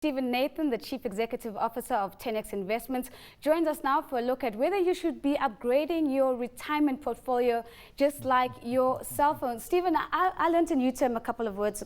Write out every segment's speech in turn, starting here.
Stephen Nathan, the Chief Executive Officer of 10X Investments, joins us now for a look at whether you should be upgrading your retirement portfolio just like your cell phone. Stephen, I learned a new term a couple of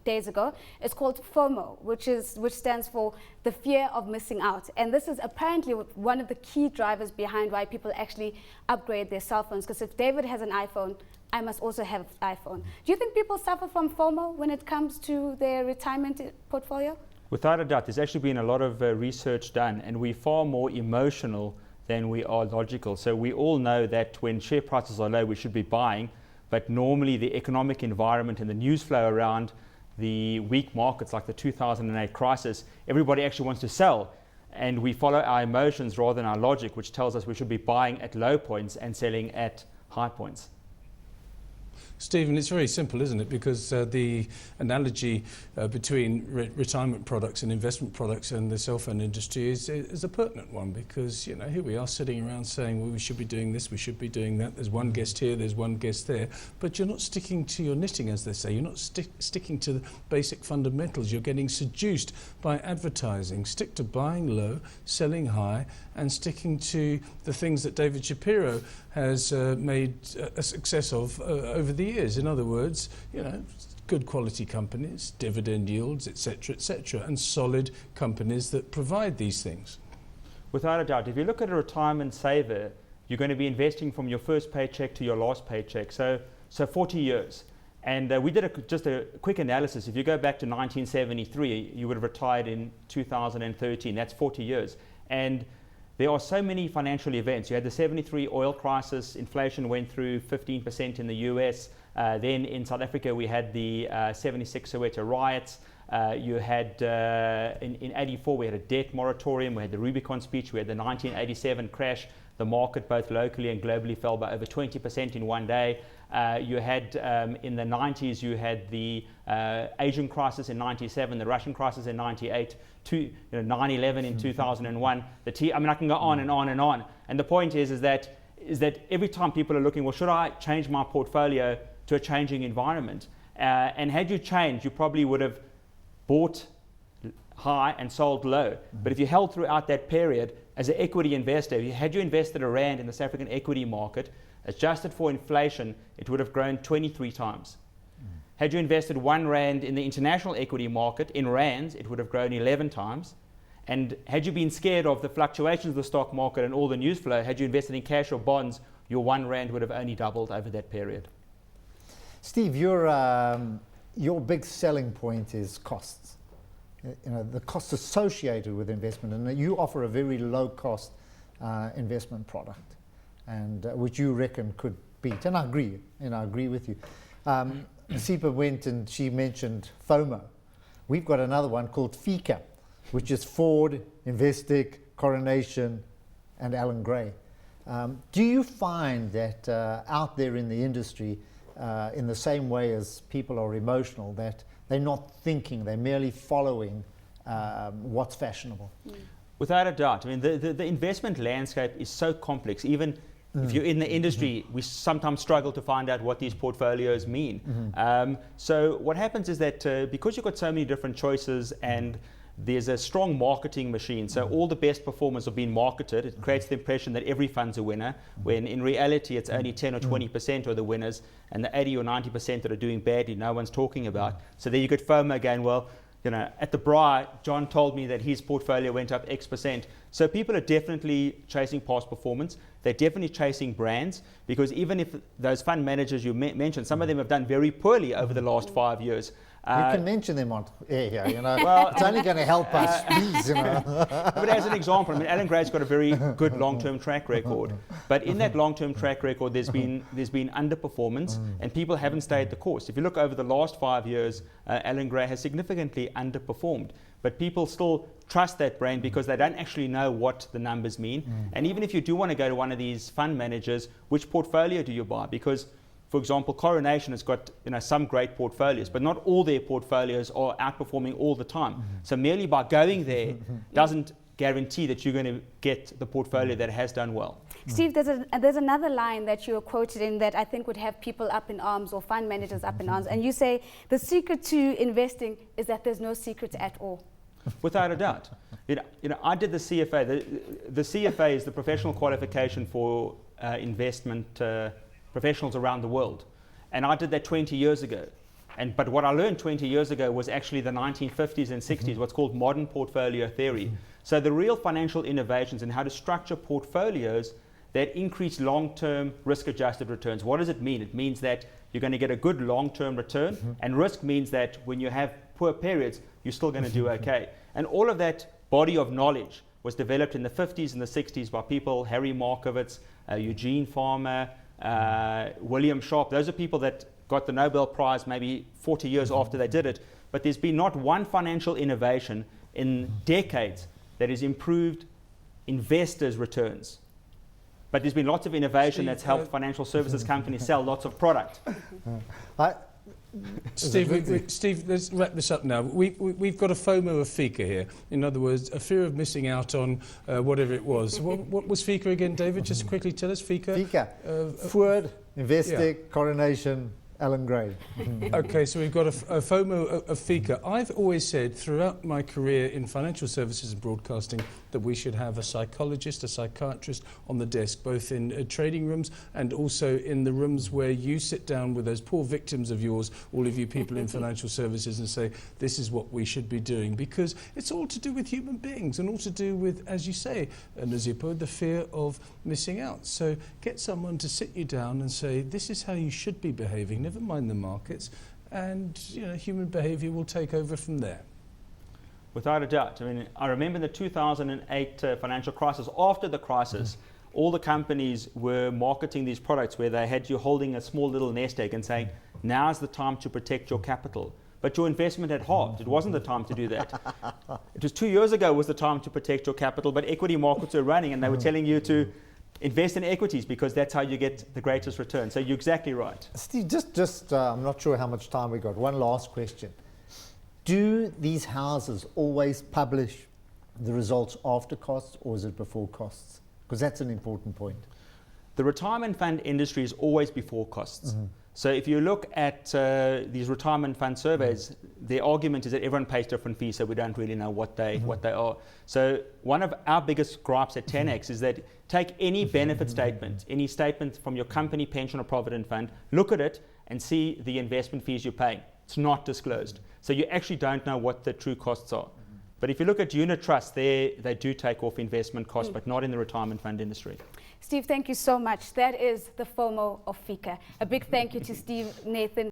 days ago. It's called FOMO, which stands for the fear of missing out. And this is apparently one of the key drivers behind why people actually upgrade their cell phones. Because if David has an iPhone, I must also have an iPhone. Do you think people suffer from FOMO when it comes to their retirement portfolio? Without a doubt, there's actually been a lot of research done, and we're far more emotional than we are logical. So we all know that when share prices are low, we should be buying, but normally the economic environment and the news flow around the weak markets like the 2008 crisis, everybody actually wants to sell, and we follow our emotions rather than our logic, which tells us we should be buying at low points and selling at high points. Stephen, it's very simple, isn't it? Because the analogy between retirement products and investment products and the cell phone industry is a pertinent one, because, you know, here we are sitting around saying, well, we should be doing this, we should be doing that. There's one guest here, there's one guest there. But you're not sticking to your knitting, as they say. You're not sticking to the basic fundamentals. You're getting seduced by advertising. Stick to buying low, selling high, and sticking to the things that David Shapiro has made a success of over the years. In other words, you know, good quality companies, dividend yields, etc., and solid companies that provide these things. Without a doubt, if you look at a retirement saver, you're going to be investing from your first paycheck to your last paycheck, so 40 years. And we did just a quick analysis. If you go back to 1973, you would have retired in 2013. That's 40 years. And there are so many financial events. You had the 73 oil crisis, inflation went through 15% in the US. Then in South Africa, we had the 76 Soweto riots. You had, in 84, we had a debt moratorium. We had the Rubicon speech. We had the 1987 crash. The market, both locally and globally, fell by over 20% in one day. You had, in the 90s, you had the Asian crisis in 97, the Russian crisis in 98, 9/11 in 2001. I mean, I can go on and on and on. And the point is that every time people are looking, well, should I change my portfolio to a changing environment? And had you changed, you probably would have bought high and sold low. But if you held throughout that period as an equity investor, had you invested a rand in the South African equity market, adjusted for inflation, it would have grown 23 times. Had you invested 1 rand in the international equity market in rands, it would have grown 11 times. And had you been scared of the fluctuations of the stock market and all the news flow, had you invested in cash or bonds, your 1 rand would have only doubled over that period. Steve, your big selling point is costs. You know, the costs associated with investment, and you offer a very low cost investment product, and which you reckon could beat. And I agree with you. Sipa went and she mentioned FOMO. We've got another one called FICA, which is Ford, Investec, Coronation, and Allan Gray. Do you find that out there in the industry, in the same way as people are emotional, that they're not thinking, they're merely following what's fashionable? Without a doubt. I mean, the investment landscape is so complex. Even if you're in the industry, we sometimes struggle to find out what these portfolios mean. So what happens is that because you've got so many different choices and there's a strong marketing machine, so all the best performers are being marketed, it creates the impression that every fund's a winner, when in reality it's only 10 or 20% are the winners, and the 80 or 90% that are doing badly, no one's talking about. So there you get FOMO again. Well, you know, at the BRI, John told me that his portfolio went up X%. So people are definitely chasing past performance. They're definitely chasing brands, because even if those fund managers you mentioned, some of them have done very poorly over the last 5 years. You can mention them on air here, you know. Well, it's only going to help us, please, you know. But as an example, I mean, Allan Gray's got a very good long-term track record. But in that long-term track record, there's been underperformance, and people haven't stayed the course. If you look over the last 5 years, Allan Gray has significantly underperformed. But people still trust that brand because they don't actually know what the numbers mean. And even if you do want to go to one of these fund managers, which portfolio do you buy? Because, for example, Coronation has got, you know, some great portfolios, but not all their portfolios are outperforming all the time. So merely by going there doesn't guarantee that you're going to get the portfolio that has done well. Steve, there's another line that you were quoted in that I think would have people up in arms, or fund managers up in arms, and you say the secret to investing is that there's no secret at all. without a doubt. I did the CFA. The CFA is the professional qualification for investment professionals around the world. And I did that 20 years ago. But what I learned 20 years ago was actually the 1950s and 60s, what's called modern portfolio theory. So the real financial innovations in how to structure portfolios that increase long-term risk-adjusted returns. What does it mean? It means that you're going to get a good long-term return, and risk means that when you have poor periods, you're still going to do okay. And all of that body of knowledge was developed in the 50s and the 60s by people, Harry Markowitz, Eugene Farmer, William Sharpe. Those are people that got the Nobel Prize maybe 40 years after they did it. But there's been not one financial innovation in decades that has improved investors' returns. But there's been lots of innovation that's helped financial services companies sell lots of product. Steve, let's wrap this up now. We've got a FOMO of FICA here. In other words, a fear of missing out on whatever it was. What was FICA again, David? Just quickly tell us, FICA. FICA, Ford, Investec, Coronation, Alan Gray. Okay, so we've got a FOMO of FICA. I've always said throughout my career in financial services and broadcasting that we should have a psychologist, a psychiatrist on the desk, both in trading rooms and also in the rooms where you sit down with those poor victims of yours, all of you people in financial services, and say, this is what we should be doing. Because it's all to do with human beings and all to do with, as you say, Nozipho, the fear of missing out. So get someone to sit you down and say, this is how you should be behaving, never mind the markets, and human behaviour will take over from there. Without a doubt. I mean, I remember in the 2008 financial crisis, after the crisis, all the companies were marketing these products where they had you holding a small little nest egg and saying, now's the time to protect your capital. But your investment had halved. It wasn't the time to do that. It was 2 years ago was the time to protect your capital, but equity markets were running and they were telling you to invest in equities because that's how you get the greatest return. So you're exactly right. Steve, just I'm not sure how much time we got. One last question. Do these houses always publish the results after costs, or is it before costs? Because that's an important point. The retirement fund industry is always before costs. So if you look at these retirement fund surveys, the argument is that everyone pays different fees, so we don't really know what they are. So one of our biggest gripes at 10X is that take any benefit statement, any statement from your company, pension or provident fund, look at it and see the investment fees you're paying. It's not disclosed. So you actually don't know what the true costs are. But if you look at unit trusts, they do take off investment costs, but not in the retirement fund industry. Steve, thank you so much. That is the FOMO of FICA. A big thank you to Steve, Nathan.